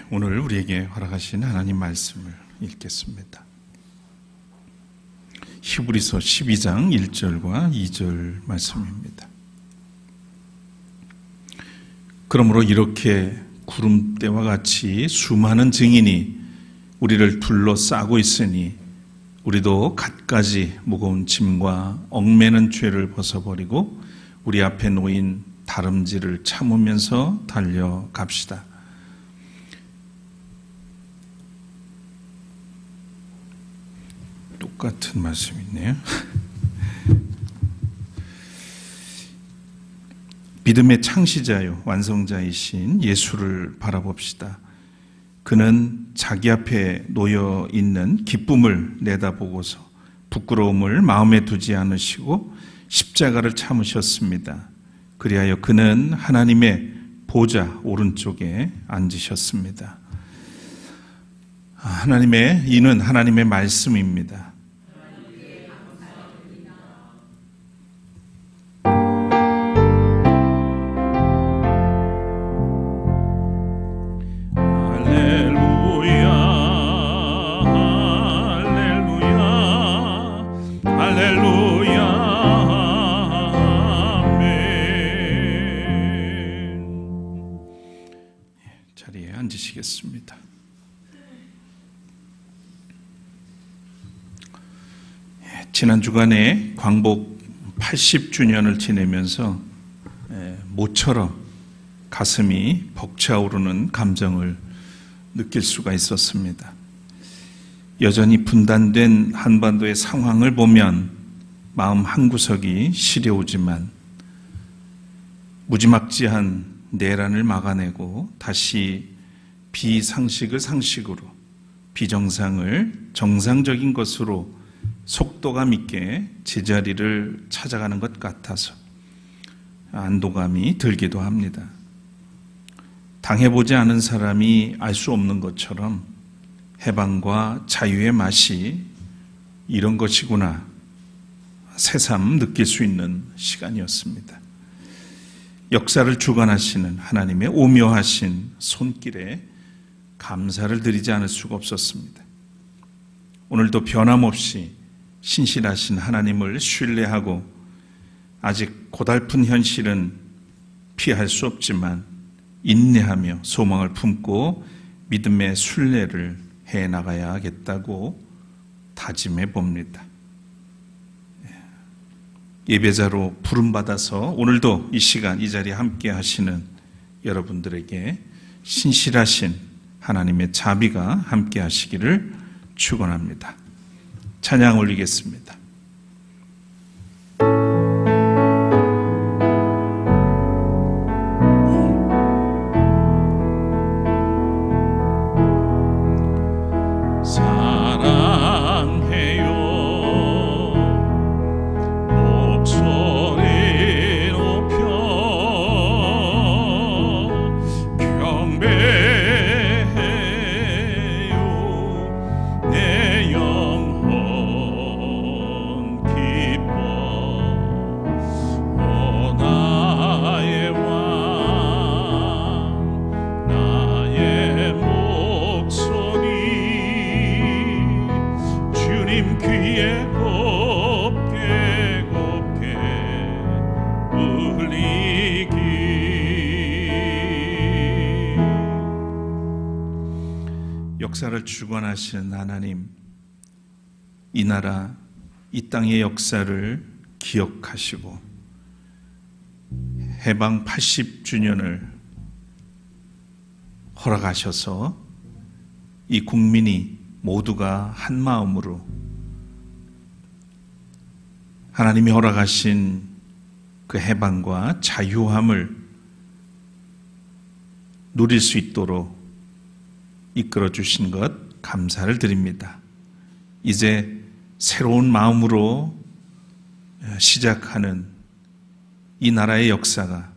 오늘 우리에게 허락하신 하나님 말씀을 읽겠습니다. 히브리서 12장 1절과 2절 말씀입니다. 그러므로 이렇게 구름대와 같이 수많은 증인이 우리를 둘러싸고 있으니 우리도 갖가지 무거운 짐과 얽매는 죄를 벗어버리고 우리 앞에 놓인 다름질을 참으면서 달려갑시다. 똑같은 말씀이 있네요. 믿음의 창시자요 완성자이신 예수를 바라봅시다. 그는 자기 앞에 놓여 있는 기쁨을 내다보고서 부끄러움을 마음에 두지 않으시고 십자가를 참으셨습니다. 그리하여 그는 하나님의 보좌 오른쪽에 앉으셨습니다. 이는 하나님의 말씀입니다. 자리에 앉으시겠습니다. 지난 주간에 광복 80주년을 지내면서 모처럼 가슴이 벅차오르는 감정을 느낄 수가 있었습니다. 여전히 분단된 한반도의 상황을 보면 마음 한구석이 시려오지만 무지막지한 내란을 막아내고 다시 비상식을 상식으로, 비정상을 정상적인 것으로 속도감 있게 제자리를 찾아가는 것 같아서 안도감이 들기도 합니다. 당해보지 않은 사람이 알 수 없는 것처럼 해방과 자유의 맛이 이런 것이구나 새삼 느낄 수 있는 시간이었습니다. 역사를 주관하시는 하나님의 오묘하신 손길에 감사를 드리지 않을 수가 없었습니다. 오늘도 변함없이 신실하신 하나님을 신뢰하고 아직 고달픈 현실은 피할 수 없지만 인내하며 소망을 품고 믿음의 순례를 해나가야겠다고 다짐해 봅니다. 예배자로 부름받아서 오늘도 이 시간 이 자리에 함께 하시는 여러분들에게 신실하신 하나님의 자비가 함께 하시기를 축원합니다. 찬양 올리겠습니다. 역사를 주관하시는 하나님, 이 나라, 이 땅의 역사를 기억하시고 해방 80주년을 허락하셔서 이 국민이 모두가 한 마음으로 하나님이 허락하신 그 해방과 자유함을 누릴 수 있도록 이끌어 주신 것 감사를 드립니다. 이제 새로운 마음으로 시작하는 이 나라의 역사가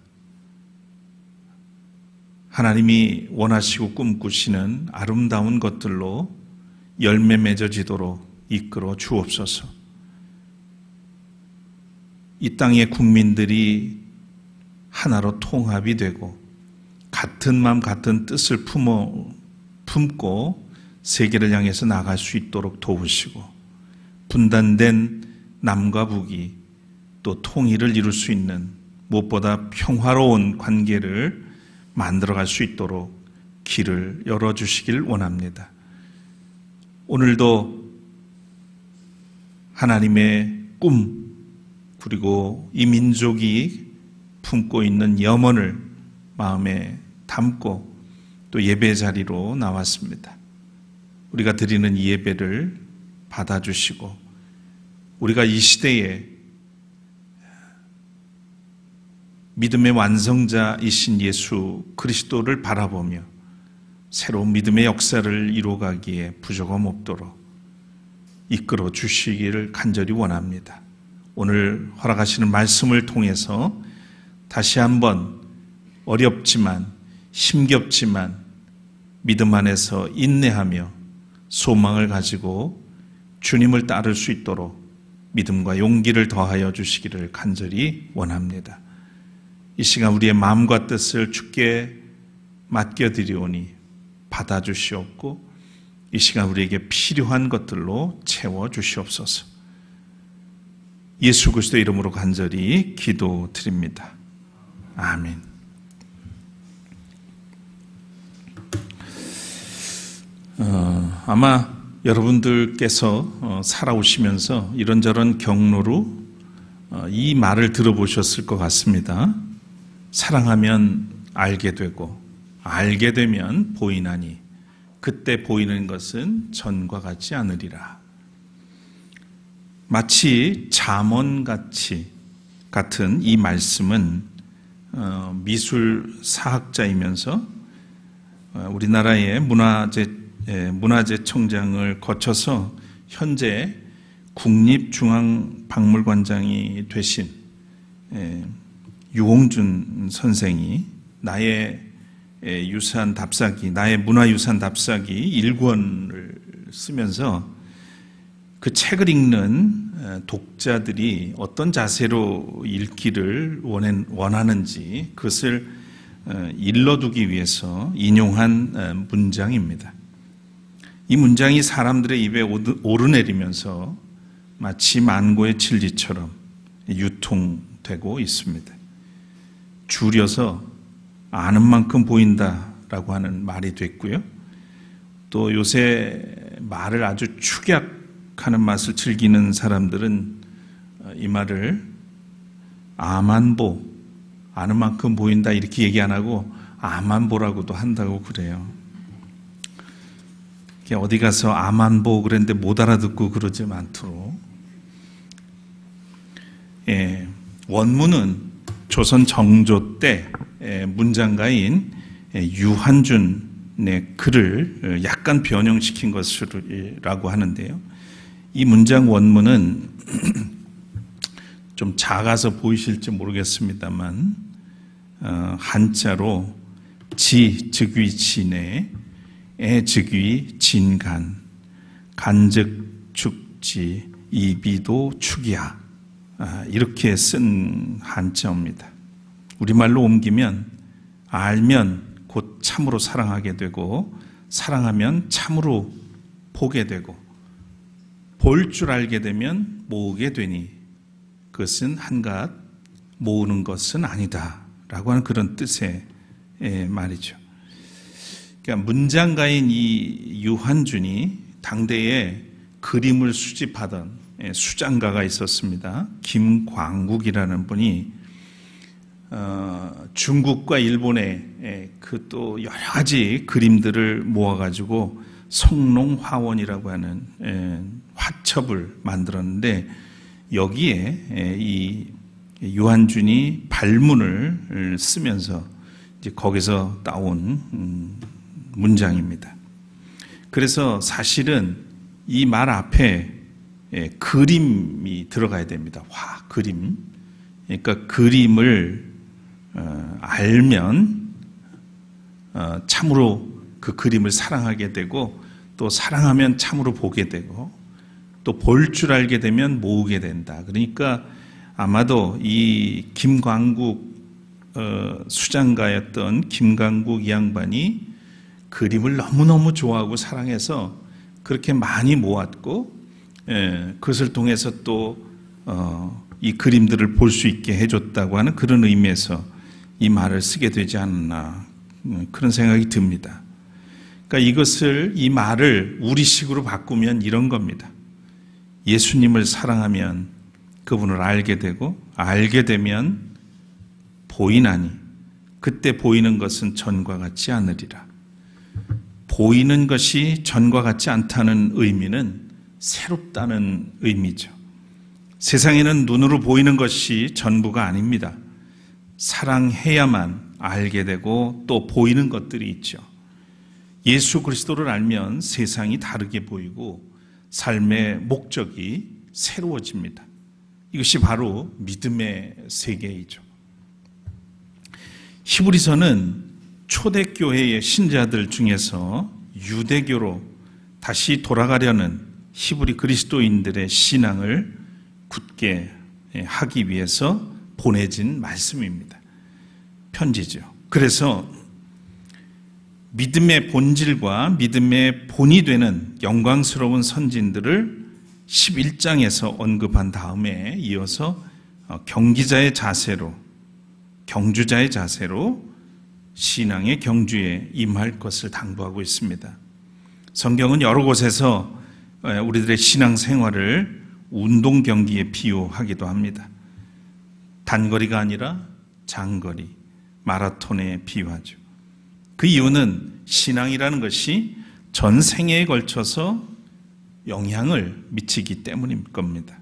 하나님이 원하시고 꿈꾸시는 아름다운 것들로 열매 맺어지도록 이끌어 주옵소서. 이 땅의 국민들이 하나로 통합이 되고 같은 마음 같은 뜻을 품고 세계를 향해서 나갈 수 있도록 도우시고 분단된 남과 북이 또 통일을 이룰 수 있는 무엇보다 평화로운 관계를 만들어갈 수 있도록 길을 열어주시길 원합니다. 오늘도 하나님의 꿈 그리고 이 민족이 품고 있는 염원을 마음에 담고 또 예배 자리로 나왔습니다. 우리가 드리는 이 예배를 받아주시고 우리가 이 시대에 믿음의 완성자이신 예수 그리스도를 바라보며 새로운 믿음의 역사를 이루어가기에 부족함 없도록 이끌어 주시기를 간절히 원합니다. 오늘 허락하시는 말씀을 통해서 다시 한번 어렵지만 힘겹지만 믿음 안에서 인내하며 소망을 가지고 주님을 따를 수 있도록 믿음과 용기를 더하여 주시기를 간절히 원합니다. 이 시간 우리의 마음과 뜻을 주께 맡겨드리오니 받아주시옵고 이 시간 우리에게 필요한 것들로 채워주시옵소서. 예수 그리스도의 이름으로 간절히 기도드립니다. 아멘. 아마 여러분들께서 살아오시면서 이런저런 경로로 이 말을 들어보셨을 것 같습니다. 사랑하면 알게 되고 알게 되면 보이나니 그때 보이는 것은 전과 같지 않으리라. 마치 잠언같이 같은 이 말씀은 미술사학자이면서 우리나라의 문화재청장을 거쳐서 현재 국립중앙박물관장이 되신 유홍준 선생이 나의 유산 답사기, 나의 문화유산 답사기 1권을 쓰면서 그 책을 읽는 독자들이 어떤 자세로 읽기를 원하는지 그것을 일러두기 위해서 인용한 문장입니다. 이 문장이 사람들의 입에 오르내리면서 마치 만고의 진리처럼 유통되고 있습니다. 줄여서 아는 만큼 보인다라고 하는 말이 됐고요. 또 요새 말을 아주 축약하는 맛을 즐기는 사람들은 이 말을 아만보, 아는 만큼 보인다 이렇게 얘기 안 하고 아만보라고도 한다고 그래요. 어디 가서 아만보 그랬는데 못 알아듣고 그러지 않도록. 원문은 조선 정조 때 문장가인 유한준의 글을 약간 변형시킨 것이라고 하는데요. 이 문장 원문은 좀 작아서 보이실지 모르겠습니다만 한자로 지 즉위 진에 애 즉위 진간 간즉 축지 이비도 축이야 이렇게 쓴 한자어입니다. 우리말로 옮기면 알면 곧 참으로 사랑하게 되고 사랑하면 참으로 보게 되고 볼 줄 알게 되면 모으게 되니 그것은 한갓 모으는 것은 아니다 라고 하는 그런 뜻의 말이죠. 그러니까 문장가인 이 유한준이 당대에 그림을 수집하던 수장가가 있었습니다. 김광국이라는 분이 중국과 일본의 그 또 여러 가지 그림들을 모아가지고 성롱화원이라고 하는 화첩을 만들었는데 여기에 이 유한준이 발문을 쓰면서 이제 거기서 따온 문장입니다. 그래서 사실은 이 말 앞에 그림이 들어가야 됩니다. 그림. 그러니까 그림을 알면 참으로 그 그림을 사랑하게 되고 또 사랑하면 참으로 보게 되고 또 볼 줄 알게 되면 모으게 된다. 그러니까 아마도 이 김광국 수장가였던 김강국 이 양반이 그림을 너무너무 좋아하고 사랑해서 그렇게 많이 모았고, 그것을 통해서 또 이 그림들을 볼 수 있게 해줬다고 하는 그런 의미에서 이 말을 쓰게 되지 않나, 그런 생각이 듭니다. 그러니까 이 말을 우리식으로 바꾸면 이런 겁니다. 예수님을 사랑하면 그분을 알게 되고, 알게 되면 보이나니 그때 보이는 것은 전과 같지 않으리라. 보이는 것이 전과 같지 않다는 의미는 새롭다는 의미죠. 세상에는 눈으로 보이는 것이 전부가 아닙니다. 사랑해야만 알게 되고 또 보이는 것들이 있죠. 예수 그리스도를 알면 세상이 다르게 보이고 삶의 목적이 새로워집니다. 이것이 바로 믿음의 세계이죠. 히브리서는 초대교회의 신자들 중에서 유대교로 다시 돌아가려는 히브리 그리스도인들의 신앙을 굳게 하기 위해서 보내진 말씀입니다. 편지죠. 그래서 믿음의 본질과 믿음의 본이 되는 영광스러운 선진들을 11장에서 언급한 다음에 이어서 경주자의 자세로 신앙의 경주에 임할 것을 당부하고 있습니다. 성경은 여러 곳에서 우리들의 신앙 생활을 운동 경기에 비유하기도 합니다. 단거리가 아니라 장거리, 마라톤에 비유하죠. 그 이유는 신앙이라는 것이 전 생애에 걸쳐서 영향을 미치기 때문일 겁니다.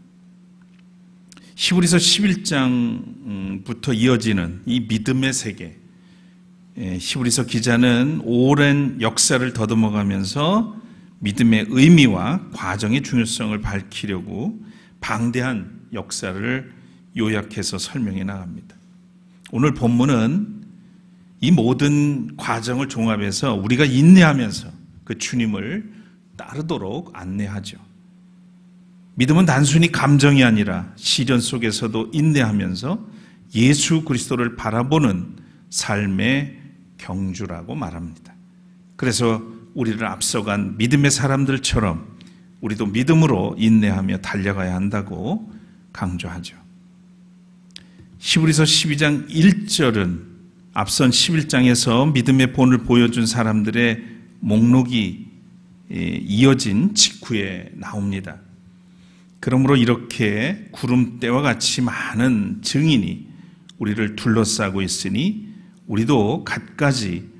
히브리서 11장부터 이어지는 이 믿음의 세계, 히브리서 기자는 오랜 역사를 더듬어가면서 믿음의 의미와 과정의 중요성을 밝히려고 방대한 역사를 요약해서 설명해 나갑니다. 오늘 본문은 이 모든 과정을 종합해서 우리가 인내하면서 그 주님을 따르도록 안내하죠. 믿음은 단순히 감정이 아니라 시련 속에서도 인내하면서 예수 그리스도를 바라보는 삶의 경주라고 말합니다. 그래서 우리를 앞서간 믿음의 사람들처럼 우리도 믿음으로 인내하며 달려가야 한다고 강조하죠. 히브리서 12장 1절은 앞선 11장에서 믿음의 본을 보여준 사람들의 목록이 이어진 직후에 나옵니다. 그러므로 이렇게 구름대와 같이 많은 증인이 우리를 둘러싸고 있으니 우리도 갖가지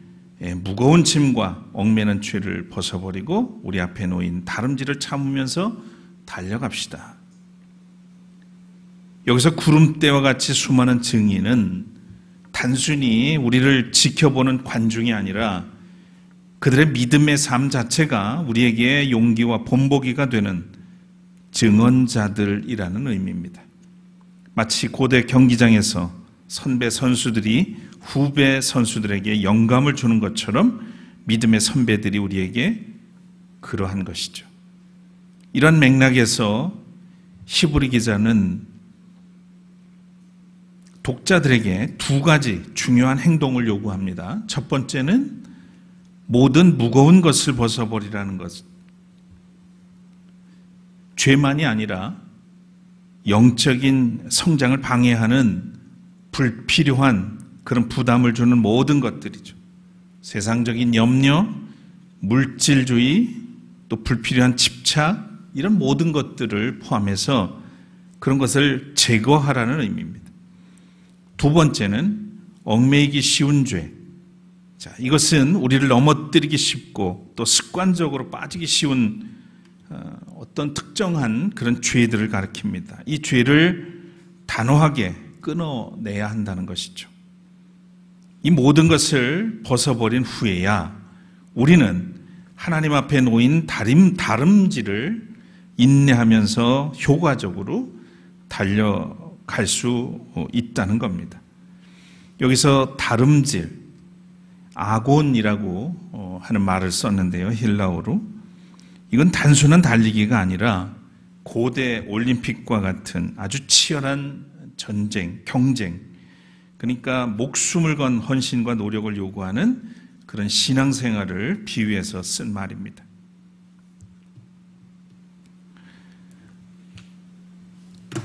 무거운 짐과 얽매는 죄를 벗어버리고 우리 앞에 놓인 다름질을 참으면서 달려갑시다. 여기서 구름대와 같이 수많은 증인은 단순히 우리를 지켜보는 관중이 아니라 그들의 믿음의 삶 자체가 우리에게 용기와 본보기가 되는 증언자들이라는 의미입니다. 마치 고대 경기장에서 선배 선수들이 후배 선수들에게 영감을 주는 것처럼 믿음의 선배들이 우리에게 그러한 것이죠. 이런 맥락에서 히브리 기자는 독자들에게 두 가지 중요한 행동을 요구합니다. 첫 번째는 모든 무거운 것을 벗어버리라는 것. 죄만이 아니라 영적인 성장을 방해하는 불필요한 그런 부담을 주는 모든 것들이죠. 세상적인 염려, 물질주의, 또 불필요한 집착, 이런 모든 것들을 포함해서 그런 것을 제거하라는 의미입니다. 두 번째는 얽매이기 쉬운 죄. 자, 이것은 우리를 넘어뜨리기 쉽고 또 습관적으로 빠지기 쉬운 어떤 특정한 그런 죄들을 가리킵니다. 이 죄를 단호하게 끊어내야 한다는 것이죠. 이 모든 것을 벗어버린 후에야 우리는 하나님 앞에 놓인 다름질을 인내하면서 효과적으로 달려갈 수 있다는 겁니다. 여기서 다름질, 아곤이라고 하는 말을 썼는데요, 헬라어로. 이건 단순한 달리기가 아니라 고대 올림픽과 같은 아주 치열한 전쟁, 경쟁, 그러니까 목숨을 건 헌신과 노력을 요구하는 그런 신앙생활을 비유해서 쓴 말입니다.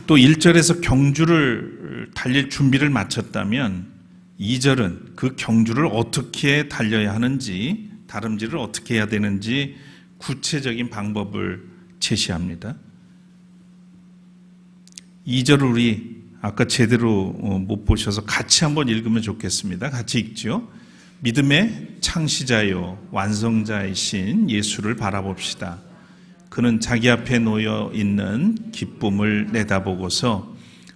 또 1절에서 경주를 달릴 준비를 마쳤다면 2절은 그 경주를 어떻게 달려야 하는지, 다름질을 어떻게 해야 되는지 구체적인 방법을 제시합니다. 2절을 우리 아까 제대로 못 보셔서 같이 한번 읽으면 좋겠습니다. 같이 읽죠. 믿음의 창시자요 완성자이신 예수를 바라봅시다. 그는 자기 앞에 놓여 있는 기쁨을 내다보고서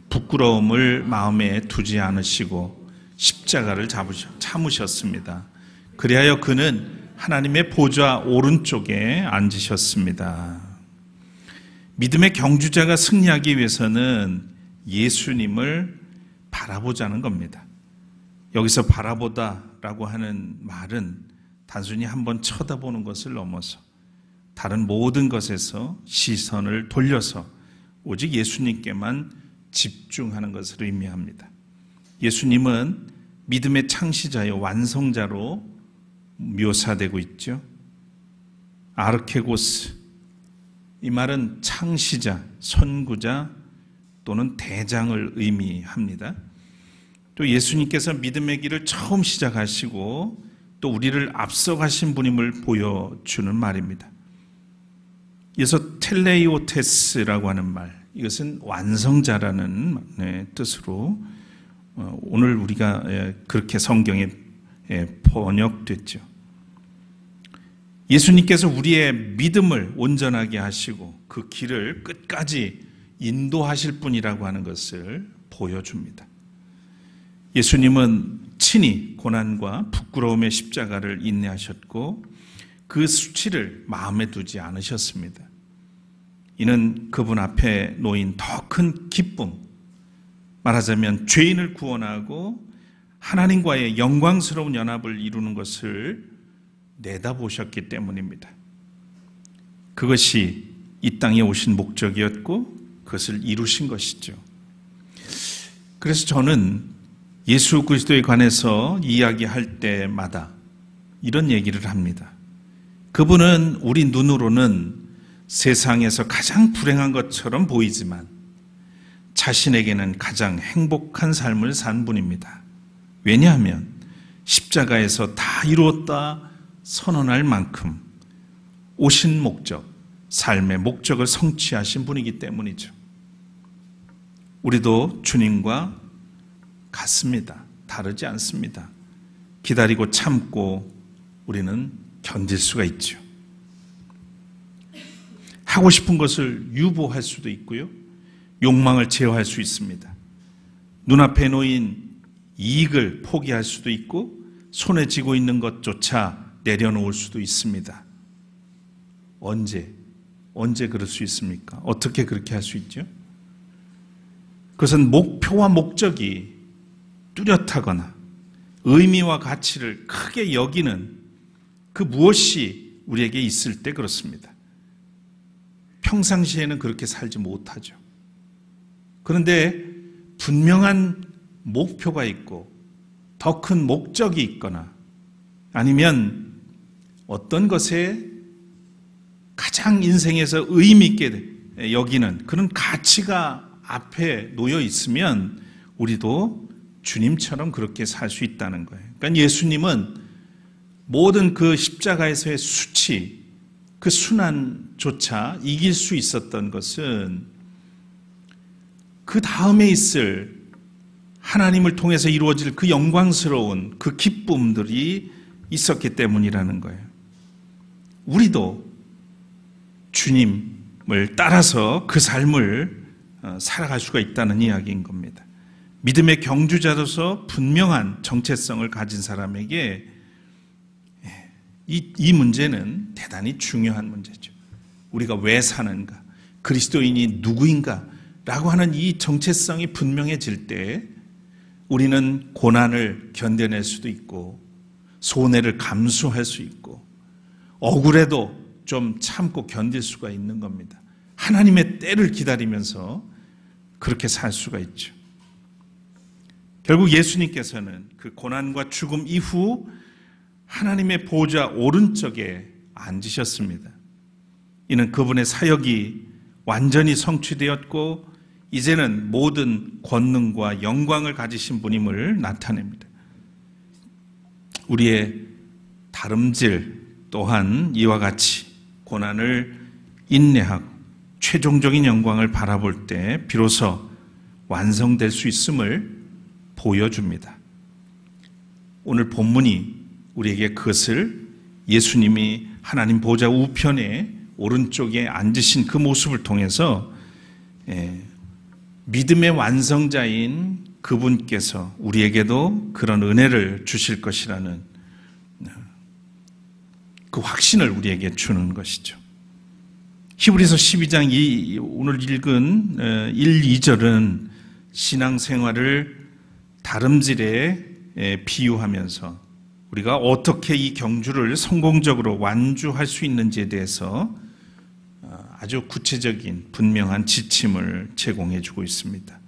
부끄러움을 마음에 두지 않으시고 십자가를 참으셨습니다. 그리하여 그는 하나님의 보좌 오른쪽에 앉으셨습니다. 믿음의 경주자가 승리하기 위해서는 예수님을 바라보자는 겁니다. 여기서 바라보다라고 하는 말은 단순히 한번 쳐다보는 것을 넘어서 다른 모든 것에서 시선을 돌려서 오직 예수님께만 집중하는 것을 의미합니다. 예수님은 믿음의 창시자요 완성자로 묘사되고 있죠. 아르케고스, 이 말은 창시자, 선구자 또는 대장을 의미합니다. 또 예수님께서 믿음의 길을 처음 시작하시고 또 우리를 앞서가신 분임을 보여주는 말입니다. 이어서 텔레이오테스라고 하는 말, 이것은 완성자라는 뜻으로 오늘 우리가 그렇게 성경에 번역됐죠. 예수님께서 우리의 믿음을 온전하게 하시고 그 길을 끝까지 인도하실 분이라고 하는 것을 보여줍니다. 예수님은 친히 고난과 부끄러움의 십자가를 인내하셨고 그 수치를 마음에 두지 않으셨습니다. 이는 그분 앞에 놓인 더 큰 기쁨, 말하자면 죄인을 구원하고 하나님과의 영광스러운 연합을 이루는 것을 내다보셨기 때문입니다. 그것이 이 땅에 오신 목적이었고 그것을 이루신 것이죠. 그래서 저는 예수 그리스도에 관해서 이야기할 때마다 이런 얘기를 합니다. 그분은 우리 눈으로는 세상에서 가장 불행한 것처럼 보이지만 자신에게는 가장 행복한 삶을 산 분입니다. 왜냐하면 십자가에서 다 이루었다 선언할 만큼 오신 목적, 삶의 목적을 성취하신 분이기 때문이죠. 우리도 주님과 같습니다. 다르지 않습니다. 기다리고 참고 우리는 견딜 수가 있죠. 하고 싶은 것을 유보할 수도 있고요. 욕망을 제어할 수 있습니다. 눈앞에 놓인 이익을 포기할 수도 있고 손에 쥐고 있는 것조차 내려놓을 수도 있습니다. 언제 그럴 수 있습니까? 어떻게 그렇게 할 수 있죠? 그것은 목표와 목적이 뚜렷하거나 의미와 가치를 크게 여기는 그 무엇이 우리에게 있을 때 그렇습니다. 평상시에는 그렇게 살지 못하죠. 그런데 분명한 목표가 있고 더 큰 목적이 있거나 아니면 어떤 것에 가장 인생에서 의미 있게 여기는 그런 가치가 앞에 놓여 있으면 우리도 주님처럼 그렇게 살 수 있다는 거예요. 그러니까 예수님은 모든 그 십자가에서의 수치, 그 순환조차 이길 수 있었던 것은 그 다음에 있을 하나님을 통해서 이루어질 그 영광스러운 그 기쁨들이 있었기 때문이라는 거예요. 우리도 주님을 따라서 그 삶을 살아갈 수가 있다는 이야기인 겁니다. 믿음의 경주자로서 분명한 정체성을 가진 사람에게 이 문제는 대단히 중요한 문제죠. 우리가 왜 사는가, 그리스도인이 누구인가 라고 하는 이 정체성이 분명해질 때 우리는 고난을 견뎌낼 수도 있고 손해를 감수할 수 있고 억울해도 좀 참고 견딜 수가 있는 겁니다. 하나님의 때를 기다리면서 그렇게 살 수가 있죠. 결국 예수님께서는 그 고난과 죽음 이후 하나님의 보좌 오른쪽에 앉으셨습니다. 이는 그분의 사역이 완전히 성취되었고 이제는 모든 권능과 영광을 가지신 분임을 나타냅니다. 우리의 다름질 또한 이와 같이 고난을 인내하고 최종적인 영광을 바라볼 때 비로소 완성될 수 있음을 보여줍니다. 오늘 본문이 우리에게 그것을 예수님이 하나님 보좌 우편에 오른쪽에 앉으신 그 모습을 통해서 믿음의 완성자인 그분께서 우리에게도 그런 은혜를 주실 것이라는 그 확신을 우리에게 주는 것이죠. 히브리서 12장 오늘 읽은 1, 2절은 신앙생활을 다름질에 비유하면서 우리가 어떻게 이 경주를 성공적으로 완주할 수 있는지에 대해서 아주 구체적인 분명한 지침을 제공해 주고 있습니다.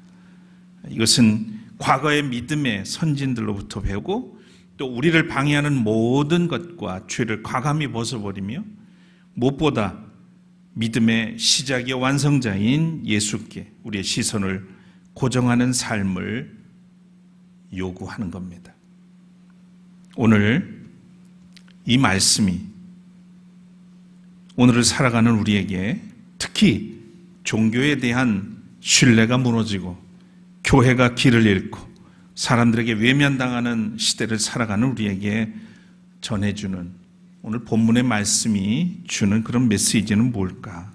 이것은 과거의 믿음의 선진들로부터 배우고 또 우리를 방해하는 모든 것과 죄를 과감히 벗어버리며 무엇보다 믿음의 시작이요 완성자인 예수께 우리의 시선을 고정하는 삶을 요구하는 겁니다. 오늘 이 말씀이 오늘을 살아가는 우리에게 특히 종교에 대한 신뢰가 무너지고 교회가 길을 잃고 사람들에게 외면당하는 시대를 살아가는 우리에게 전해주는 오늘 본문의 말씀이 주는 그런 메시지는 뭘까?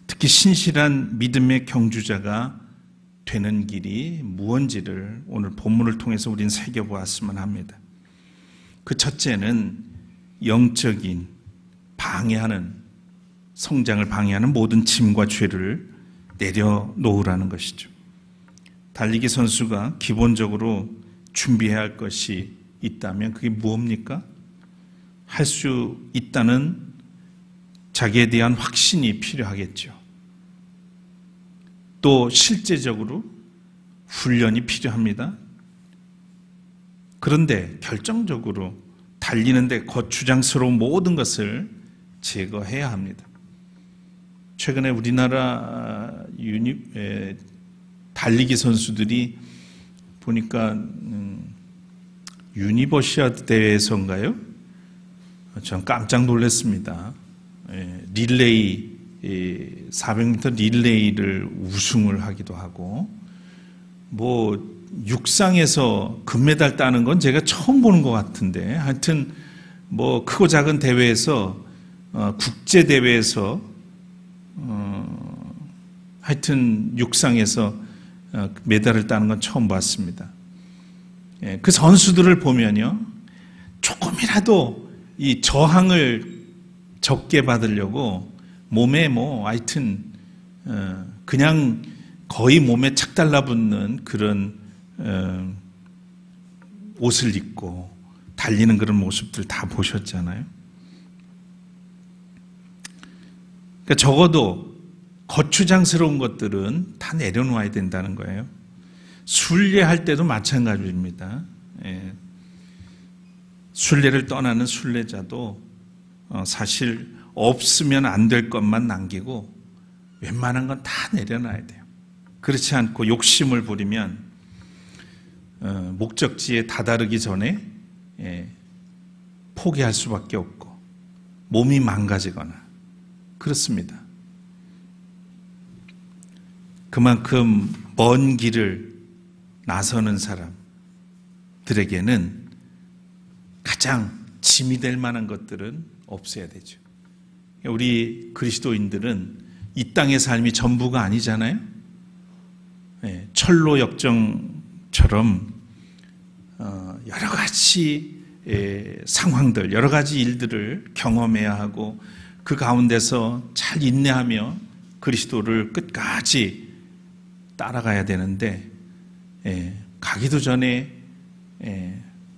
특히 신실한 믿음의 경주자가 되는 길이 무언지를 오늘 본문을 통해서 우리는 새겨보았으면 합니다. 그 첫째는 영적인 방해하는 성장을 방해하는 모든 짐과 죄를 내려놓으라는 것이죠. 달리기 선수가 기본적으로 준비해야 할 것이 있다면 그게 무엇입니까? 할 수 있다는 자기에 대한 확신이 필요하겠죠. 또 실제적으로 훈련이 필요합니다. 그런데 결정적으로 달리는데 거추장스러운 모든 것을 제거해야 합니다. 최근에 우리나라 달리기 선수들이 보니까 유니버시아드 대회에서인가요? 전 깜짝 놀랐습니다. 릴레이 400m 릴레이를 우승을 하기도 하고 육상에서 금메달 따는 건 제가 처음 보는 것 같은데 하여튼 크고 작은 대회에서 국제 대회에서 하여튼 육상에서 메달을 따는 건 처음 봤습니다. 그 선수들을 보면요 조금이라도 이 저항을 적게 받으려고 몸에 하여튼 그냥 거의 몸에 착 달라붙는 그런 옷을 입고 달리는 그런 모습들 다 보셨잖아요. 그러니까 적어도 거추장스러운 것들은 다 내려놓아야 된다는 거예요. 순례할 때도 마찬가지입니다. 순례를 떠나는 순례자도 사실 없으면 안 될 것만 남기고 웬만한 건 다 내려놔야 돼요. 그렇지 않고 욕심을 부리면 목적지에 다다르기 전에 포기할 수밖에 없고 몸이 망가지거나 그렇습니다. 그만큼 먼 길을 나서는 사람들에게는 가장 짐이 될 만한 것들은 없어야 되죠. 우리 그리스도인들은 이 땅의 삶이 전부가 아니잖아요. 철로 역정처럼 여러 가지 상황들, 여러 가지 일들을 경험해야 하고 그 가운데서 잘 인내하며 그리스도를 끝까지 따라가야 되는데 가기도 전에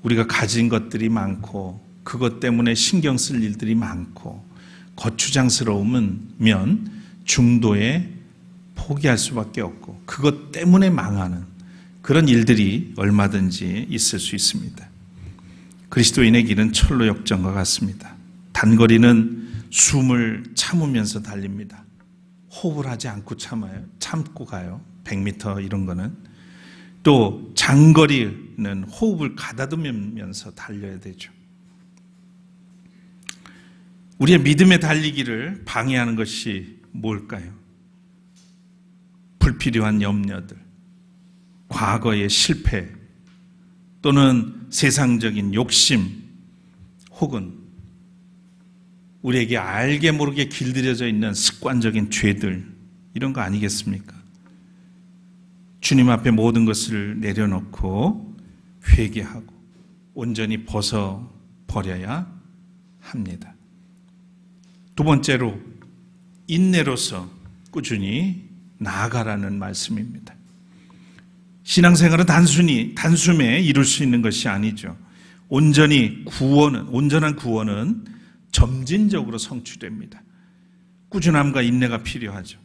우리가 가진 것들이 많고 그것 때문에 신경 쓸 일들이 많고 거추장스러우면 중도에 포기할 수밖에 없고 그것 때문에 망하는 그런 일들이 얼마든지 있을 수 있습니다. 그리스도인의 길은 철로 역정과 같습니다. 단거리는 숨을 참으면서 달립니다. 호흡을 하지 않고 참고 가요. 100m 이런 거는. 또 장거리는 호흡을 가다듬으면서 달려야 되죠. 우리의 믿음의 달리기를 방해하는 것이 뭘까요? 불필요한 염려들, 과거의 실패, 또는 세상적인 욕심, 혹은 우리에게 알게 모르게 길들여져 있는 습관적인 죄들, 이런 거 아니겠습니까? 주님 앞에 모든 것을 내려놓고 회개하고 온전히 벗어버려야 합니다. 두 번째로 인내로서 꾸준히 나아가라는 말씀입니다. 신앙생활은 단숨에 이룰 수 있는 것이 아니죠. 온전한 구원은 점진적으로 성취됩니다. 꾸준함과 인내가 필요하죠.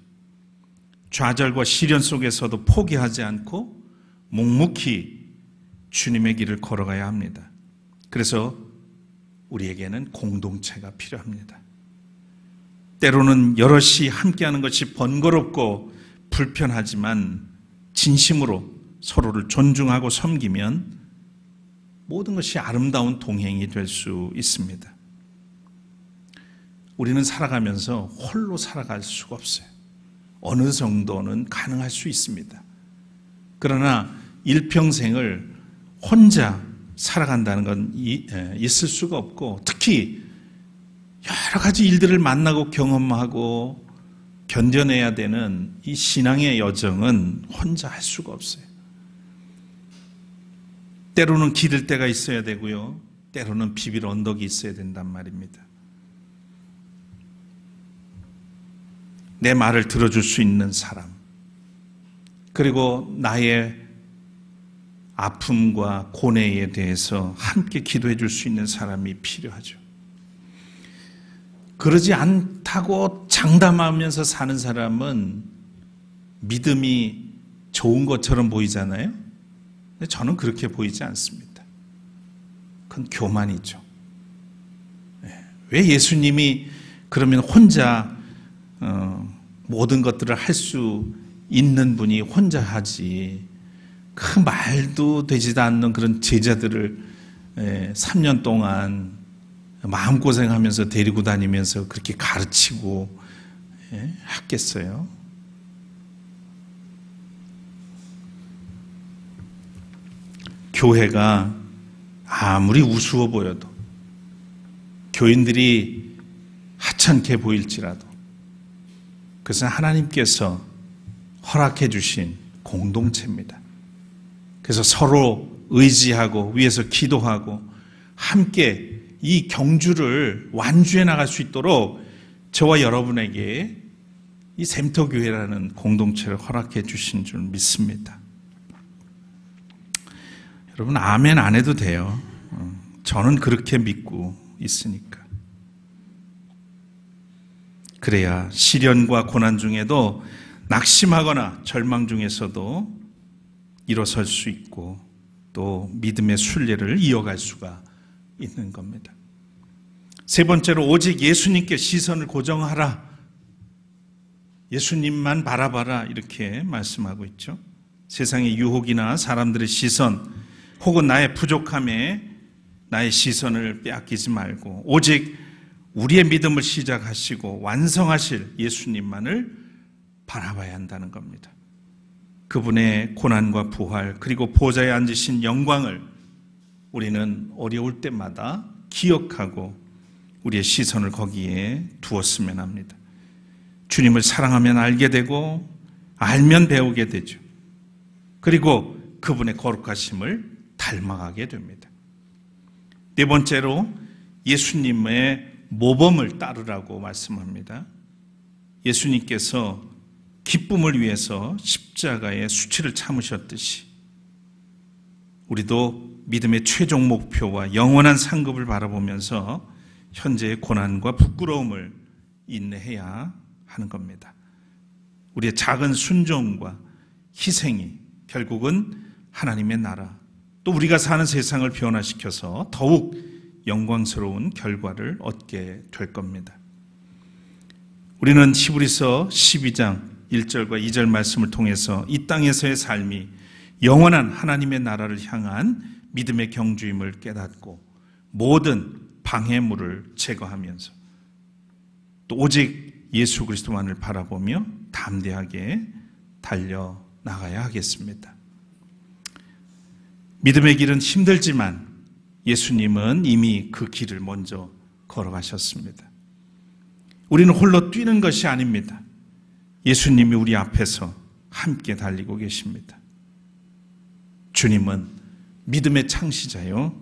좌절과 시련 속에서도 포기하지 않고 묵묵히 주님의 길을 걸어가야 합니다. 그래서 우리에게는 공동체가 필요합니다. 때로는 여럿이 함께하는 것이 번거롭고 불편하지만 진심으로 서로를 존중하고 섬기면 모든 것이 아름다운 동행이 될 수 있습니다. 우리는 살아가면서 홀로 살아갈 수가 없어요. 어느 정도는 가능할 수 있습니다. 그러나 일평생을 혼자 살아간다는 건 있을 수가 없고, 특히 여러 가지 일들을 만나고 경험하고 견뎌내야 되는 이 신앙의 여정은 혼자 할 수가 없어요. 때로는 기댈 때가 있어야 되고요, 때로는 비빌 언덕이 있어야 된단 말입니다. 내 말을 들어줄 수 있는 사람, 그리고 나의 아픔과 고뇌에 대해서 함께 기도해 줄 수 있는 사람이 필요하죠. 그러지 않다고 장담하면서 사는 사람은 믿음이 좋은 것처럼 보이잖아요. 근데 저는 그렇게 보이지 않습니다. 그건 교만이죠. 왜 예수님이 그러면 혼자 모든 것들을 할 수 있는 분이 혼자 하지, 그 말도 되지도 않는 그런 제자들을 3년 동안 마음고생하면서 데리고 다니면서 그렇게 가르치고 했겠어요? 교회가 아무리 우스워 보여도, 교인들이 하찮게 보일지라도, 그것은 하나님께서 허락해 주신 공동체입니다. 그래서 서로 의지하고 위에서 기도하고 함께 이 경주를 완주해 나갈 수 있도록 저와 여러분에게 이 샘터교회라는 공동체를 허락해 주신 줄 믿습니다. 여러분, 아멘 안 해도 돼요. 저는 그렇게 믿고 있으니까. 그래야 시련과 고난 중에도, 낙심하거나 절망 중에서도 일어설 수 있고 또 믿음의 순례를 이어갈 수가 있는 겁니다. 세 번째로, 오직 예수님께 시선을 고정하라. 예수님만 바라봐라, 이렇게 말씀하고 있죠. 세상의 유혹이나 사람들의 시선, 혹은 나의 부족함에 나의 시선을 빼앗기지 말고 오직 우리의 믿음을 시작하시고 완성하실 예수님만을 바라봐야 한다는 겁니다. 그분의 고난과 부활, 그리고 보좌에 앉으신 영광을 우리는 어려울 때마다 기억하고 우리의 시선을 거기에 두었으면 합니다. 주님을 사랑하면 알게 되고 알면 배우게 되죠. 그리고 그분의 거룩하심을 닮아가게 됩니다. 네 번째로, 예수님의 모범을 따르라고 말씀합니다. 예수님께서 기쁨을 위해서 십자가의 수치를 참으셨듯이 우리도 믿음의 최종 목표와 영원한 상급을 바라보면서 현재의 고난과 부끄러움을 인내해야 하는 겁니다. 우리의 작은 순종과 희생이 결국은 하나님의 나라, 또 우리가 사는 세상을 변화시켜서 더욱 영광스러운 결과를 얻게 될 겁니다. 우리는 히브리서 12장 1절과 2절 말씀을 통해서 이 땅에서의 삶이 영원한 하나님의 나라를 향한 믿음의 경주임을 깨닫고 모든 방해물을 제거하면서 또 오직 예수 그리스도만을 바라보며 담대하게 달려나가야 하겠습니다. 믿음의 길은 힘들지만 예수님은 이미 그 길을 먼저 걸어가셨습니다. 우리는 홀로 뛰는 것이 아닙니다. 예수님이 우리 앞에서 함께 달리고 계십니다. 주님은 믿음의 창시자요,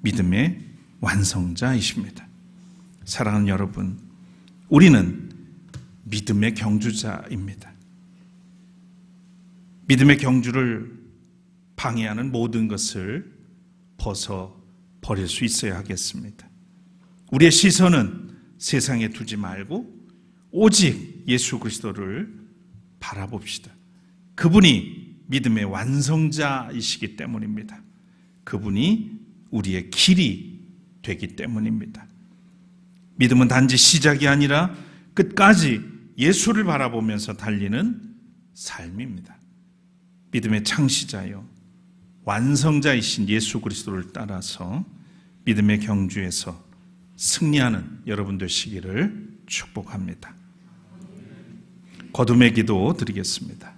믿음의 완성자이십니다. 사랑하는 여러분, 우리는 믿음의 경주자입니다. 믿음의 경주를 방해하는 모든 것을 벗어 버릴 수 있어야 하겠습니다. 우리의 시선은 세상에 두지 말고 오직 예수 그리스도를 바라봅시다. 그분이 믿음의 완성자이시기 때문입니다. 그분이 우리의 길이 되기 때문입니다. 믿음은 단지 시작이 아니라 끝까지 예수를 바라보면서 달리는 삶입니다. 믿음의 창시자요, 완성자이신 예수 그리스도를 따라서 믿음의 경주에서 승리하는 여러분 되시기를 축복합니다. 거듭의 기도 드리겠습니다.